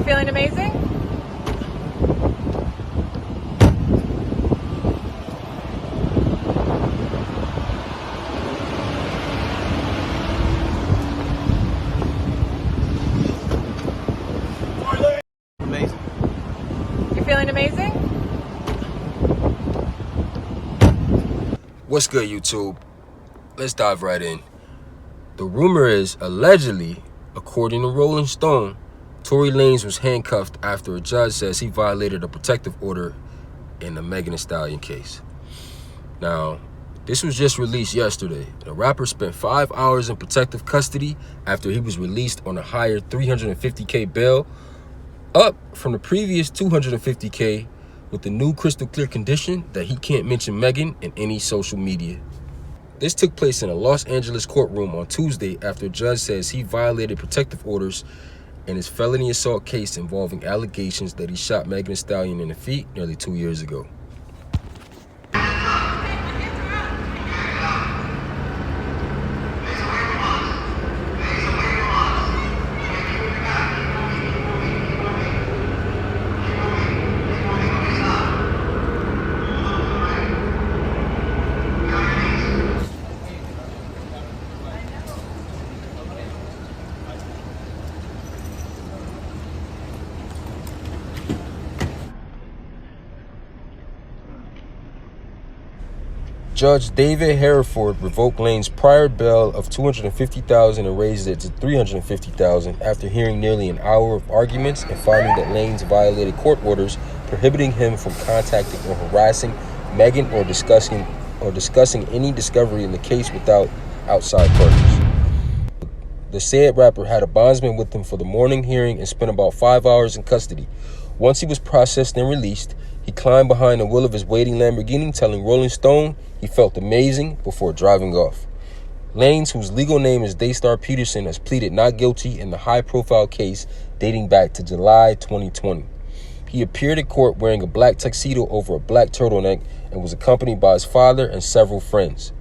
feeling amazing? Amazing. You're feeling amazing? What's good, YouTube? Let's dive right in. The rumor is, allegedly, according to Rolling Stone, Tory Lanez was handcuffed after a judge says he violated a protective order in the Megan Thee Stallion case. Now, this was just released yesterday. The rapper spent 5 hours in protective custody after he was released on a higher $350K bail, up from the previous $250K, with the new crystal clear condition that he can't mention Megan in any social media. This took place in a Los Angeles courtroom on Tuesday after a judge says he violated protective orders in his felony assault case involving allegations that he shot Megan Thee Stallion in the feet nearly 2 years ago. Judge David Hereford revoked Lanez's prior bail of $250,000 and raised it to $350,000 after hearing nearly an hour of arguments and finding that Lanez violated court orders prohibiting him from contacting or harassing Megan or discussing any discovery in the case without outside partners. The said rapper had a bondsman with him for the morning hearing and spent about 5 hours in custody. Once he was processed and released, he climbed behind the wheel of his waiting Lamborghini, telling Rolling Stone he felt amazing before driving off. Lanez, whose legal name is Daystar Peterson, has pleaded not guilty in the high-profile case dating back to July 2020. He appeared at court wearing a black tuxedo over a black turtleneck and was accompanied by his father and several friends.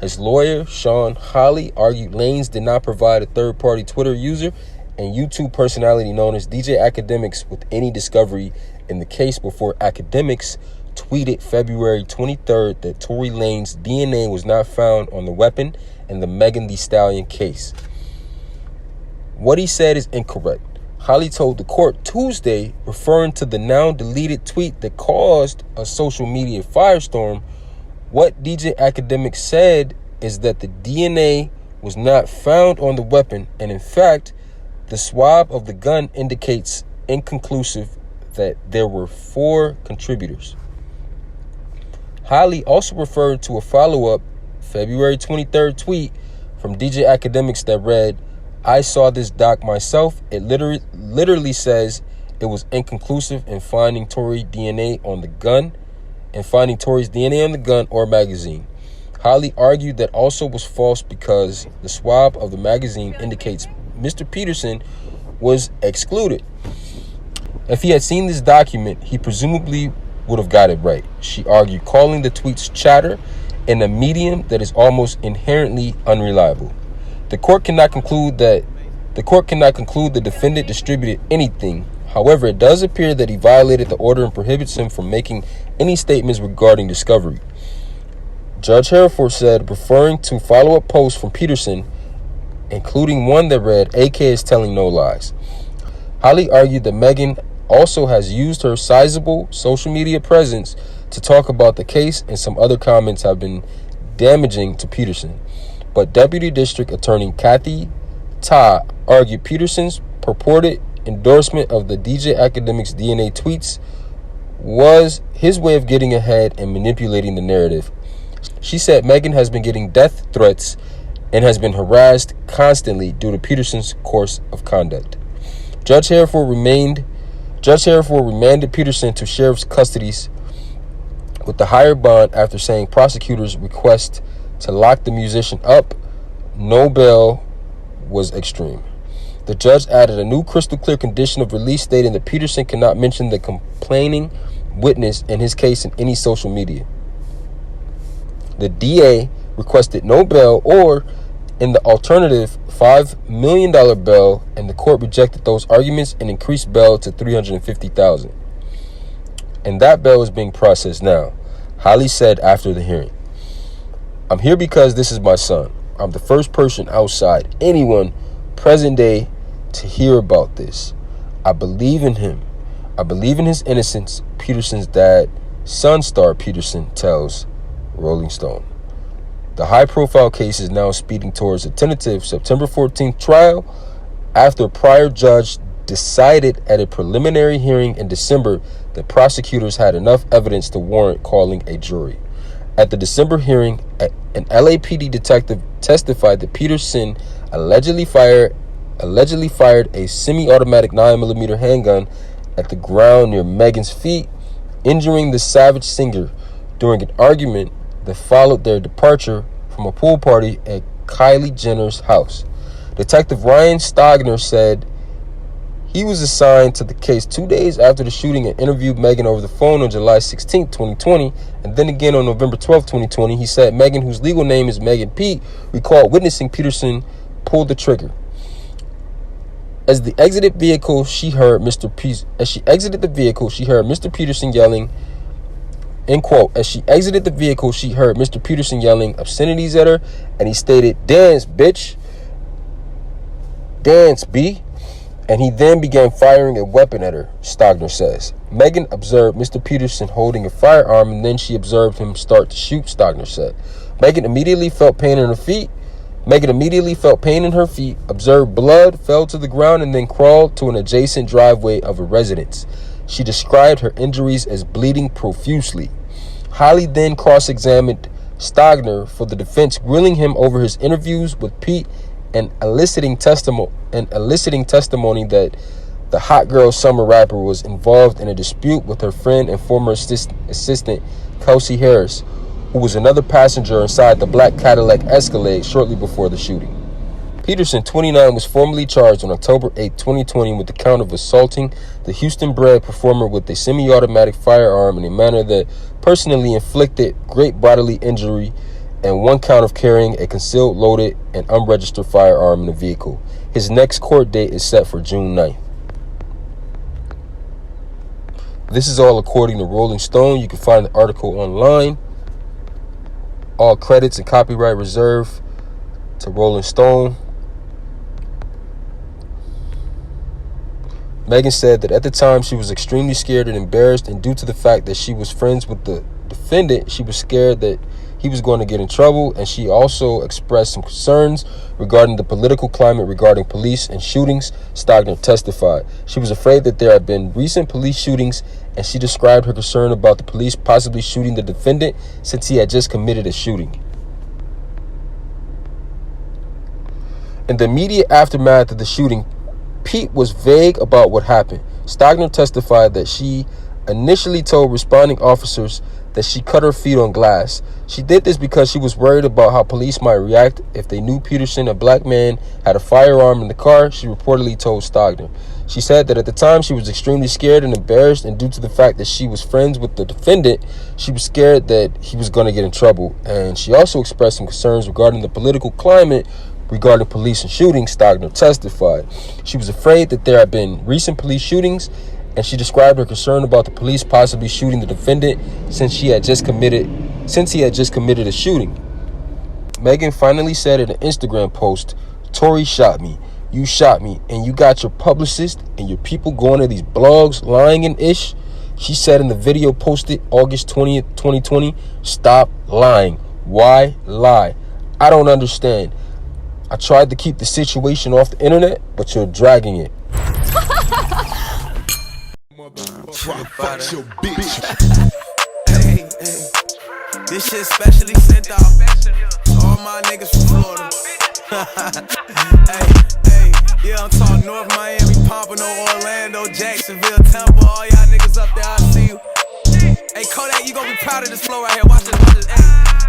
His lawyer, Sean Holley, argued Lanez did not provide a third-party Twitter user and YouTube personality known as DJ Academics with any discovery in the case before Academics tweeted February 23rd that Tory Lanez's DNA was not found on the weapon in the Megan Thee Stallion case. What he said is incorrect. Holly told the court Tuesday, referring to the now deleted tweet that caused a social media firestorm, what DJ Academics said is that the DNA was not found on the weapon, and in fact, the swab of the gun indicates inconclusive that there were 4 contributors. Holly also referred to a follow-up February 23rd tweet from DJ Academics that read, "I saw this doc myself. It literally says it was inconclusive in finding Tory's DNA on the gun or magazine." Holly argued that also was false because the swab of the magazine indicates Mr. Peterson was excluded. If he had seen this document, he presumably would have got it right, she argued, calling the tweets chatter in a medium that is almost inherently unreliable. The court cannot conclude the defendant distributed anything. However, it does appear that he violated the order and prohibits him from making any statements regarding discovery. Judge Hereford said, referring to follow-up posts from Peterson, including one that read, "AK is telling no lies." Holly argued that Megan also has used her sizable social media presence to talk about the case, and some other comments have been damaging to Peterson. But Deputy District Attorney Kathy Ta argued Peterson's purported endorsement of the DJ Academics DNA tweets was his way of getting ahead and manipulating the narrative. She said Megan has been getting death threats and has been harassed constantly due to Peterson's course of conduct. Judge Hereford remanded Peterson to sheriff's custody with the higher bond after saying prosecutors' request to lock the musician up, no bail, was extreme. The judge added a new crystal clear condition of release stating that Peterson cannot mention the complaining witness in his case in any social media. The DA requested no bail or In the alternative, $5 million bail, and the court rejected those arguments and increased bail to $350,000. And that bail is being processed now. Holly said after the hearing, "I'm here because this is my son. I'm the first person outside anyone present day to hear about this. I believe in him. I believe in his innocence," Peterson's dad, Sunstar Peterson, tells Rolling Stone. The high-profile case is now speeding towards a tentative September 14th trial after a prior judge decided at a preliminary hearing in December that prosecutors had enough evidence to warrant calling a jury. At the December hearing, an LAPD detective testified that Peterson allegedly fired a semi-automatic 9mm handgun at the ground near Megan's feet, injuring the Savage singer during an argument that followed their departure from a pool party at Kylie Jenner's house. Detective Ryan Stogner said he was assigned to the case 2 days after the shooting and interviewed Megan over the phone on July 16, 2020, and then again on November 12, 2020. He said Megan, whose legal name is Megan Pete, recalled witnessing Peterson pull the trigger. As she exited the vehicle, she heard Mr. Peterson yelling, end quote, as she exited the vehicle, she heard Mr. Peterson yelling obscenities at her, and he stated, "Dance, bitch. Dance, B." And he then began firing a weapon at her, Stogner says. Megan observed Mr. Peterson holding a firearm, and then she observed him start to shoot, Stogner said. Megan immediately felt pain in her feet, observed blood, fell to the ground, and then crawled to an adjacent driveway of a residence. She described her injuries as bleeding profusely. Holly then cross-examined Stogner for the defense, grilling him over his interviews with Pete and eliciting testimony that the hot girl summer rapper was involved in a dispute with her friend and former assistant Kelsey Harris, who was another passenger inside the black Cadillac Escalade shortly before the shooting. Peterson, 29, was formally charged on October 8, 2020 with the count of assaulting the Houston-bred performer with a semi-automatic firearm in a manner that personally inflicted great bodily injury, and one count of carrying a concealed, loaded, and unregistered firearm in the vehicle. His next court date is set for June 9th. This is all according to Rolling Stone. You can find the article online. All credits and copyright reserved to Rolling Stone. Megan said that at the time she was extremely scared and embarrassed, and due to the fact that she was friends with the defendant, she was scared that he was going to get in trouble, and she also expressed some concerns regarding the political climate regarding police and shootings, Stogner testified. She was afraid that there had been recent police shootings, and she described her concern about the police possibly shooting the defendant since he had just committed a shooting. In the immediate aftermath of the shooting, Pete was vague about what happened. Stogner testified that she initially told responding officers that she cut her feet on glass. She did this because she was worried about how police might react if they knew Peterson, a black man, had a firearm in the car, she reportedly told Stogner. She said that at the time she was extremely scared and embarrassed, and due to the fact that she was friends with the defendant, she was scared that he was going to get in trouble. And she also expressed some concerns regarding the political climate regarding police and shootings, Stogner testified. She was afraid that there had been recent police shootings, and she described her concern about the police possibly shooting the defendant since he had just committed a shooting. Megan finally said in an Instagram post, "Tory shot me, you shot me, and you got your publicist and your people going to these blogs lying and ish." She said in the video posted August 20th, 2020, "Stop lying. Why lie? I don't understand. I tried to keep the situation off the internet, but you're dragging it." Hey, this shit specially sent out to all my niggas from Florida. Yeah, I'm talking North Miami, Pompano, Orlando, Jacksonville, Tampa, all y'all niggas up there, I see you. Hey, Kodak, you gon' be proud of this flow right here. Watch this, hey.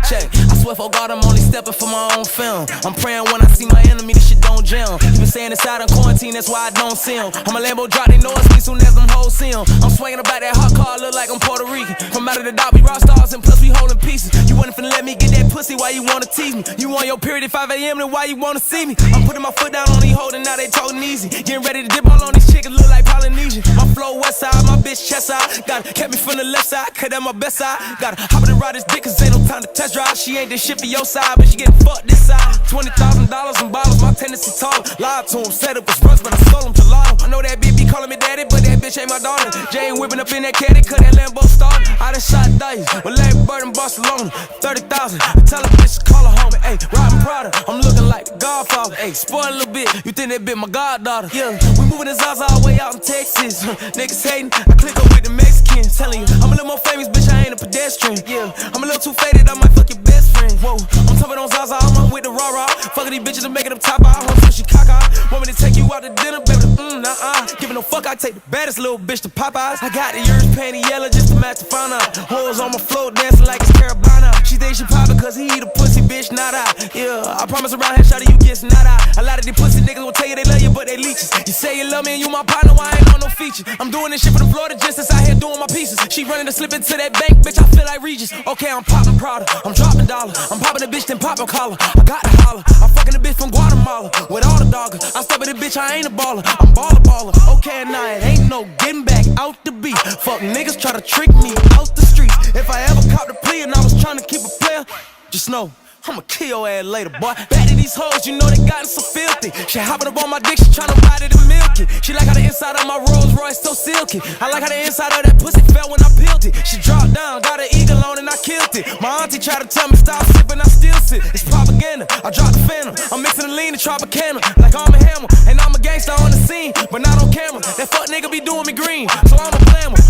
Check. I swear for God, I'm only stepping for my own film. I'm praying when I see my enemy, this shit don't jam. You been saying inside in quarantine, that's why I don't see him. I'm a Lambo drop, they know it's me soon as them hoes see him. I'm swinging about that hot car, look like I'm Puerto Rican. From out of the dock, we rock stars and plus we holding pieces. You wasn't finna let me get that pussy, why you wanna tease me? You on your period at 5 a.m., then why you wanna see me? I'm putting my foot down on these hoes and now they talking easy. Getting ready to dip all on these chickens, look like Polynesian. My flow west side, my bitch chest side. Got kept me from the left side, cut at my best side. Gotta hop in and ride this dick, cause ain't no time to test drive. She ain't this shit for your side, but she getting fucked this side. $20,000 in bottles, my tendency tall. Lied to him, said it was rush, but I sold him gelato. I know that bitch be calling me daddy, but that bitch ain't my daughter. Jay ain't whipping up in that caddy, cut that Lambo started. I done shot dice with Larry Bird in Barcelona. 30,000, I tell a bitch to call her home. Ayy, robbing Prada, I'm looking like the Godfather. Ayy, spoil a little bit, you think that bitch my goddaughter. Yeah, we moving the Zaza all the way out in Texas. Niggas hating, I click up with the Mexicans. Telling you, I'm a little more famous, bitch, I ain't a pedestrian. Yeah, I'm a little too faded, I might fuck your best friend. Whoa, I'm talking on Zaza, I'm on with the rah-rah. Fucking these bitches and making them top out. I'm she caca. Want me to take you out to dinner, baby? Nah. Giving no fuck, I take the baddest little bitch to Popeyes. I got the yours panty yellow just to match the fauna. Hoes on my floor dancing like it's Carabana. She thinks she poppin' cause he eat a pussy, bitch, not I. Yeah, I promise around here, shawty, you get not I. A lot of these pussy niggas will tell you they love you, but they leeches. You say you love me and you my partner, why I ain't on no feature? I'm doing this shit for the Florida just out here doing my pieces. She running to slip into that bank, bitch, I feel like Regis. Okay, I'm popping Prada, I'm dropping dollar. I'm popping the bitch, then pop a collar. I got to holler, I'm fucking the bitch from Guatemala with all the doggers. I step with the bitch, I ain't a baller, I'm baller. Okay, now it ain't no getting back out the beat. Fuck niggas try to trick me out the streets. If I ever caught the plea and I was trying to keep a player, just know I'ma kill your ass later, boy. Back to these hoes, you know they gotten so filthy. She hopping up on my dick, she tryna ride it and milk it. She like how the inside of my Rolls Royce so silky. I like how the inside of that pussy felt when I peeled it. She dropped down, got an eagle on and I killed it. My auntie tried to tell me stop sipping, I still sip. It's propaganda, I dropped the phantom. I'm mixing the lean and Tropicana like I'm a hammer. And I'm a gangster on the scene, but not on camera. That fuck nigga be doing me green, so I'ma blame him.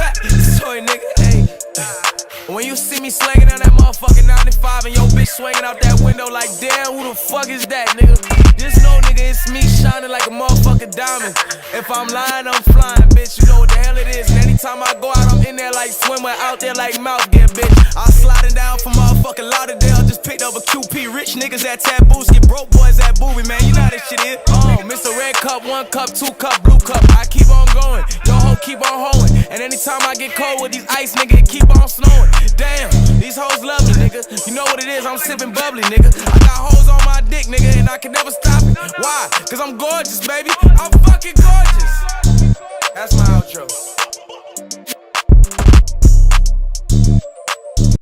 Back, sorry nigga, ayy. When you see me slanging down that motherfucking 95 and your bitch swinging out that window like, damn, who the fuck is that, nigga? Just know, nigga, it's me shining like a motherfucking diamond. If I'm lying, I'm flying, bitch, you know what the hell it is. And anytime I go out, I'm in there like swimwear, out there like mouth gear, bitch. I'm sliding down from motherfucking Lauderdale, just picked up a QP. Rich niggas at Taboos, get broke boys at Boobie, man, you know how this shit is. Mr. Red Cup, 1 cup, 2 cup, blue cup, I keep on going, your hoe keep on hoeing. And anytime I get cold with these ice, nigga, it keep on snowing. Damn, these hoes love me, nigga. You know what it is, I'm sipping bubbly, nigga. I got hoes on my dick, nigga, and I can never stop it. Why? Cause I'm gorgeous, baby. I'm fucking gorgeous.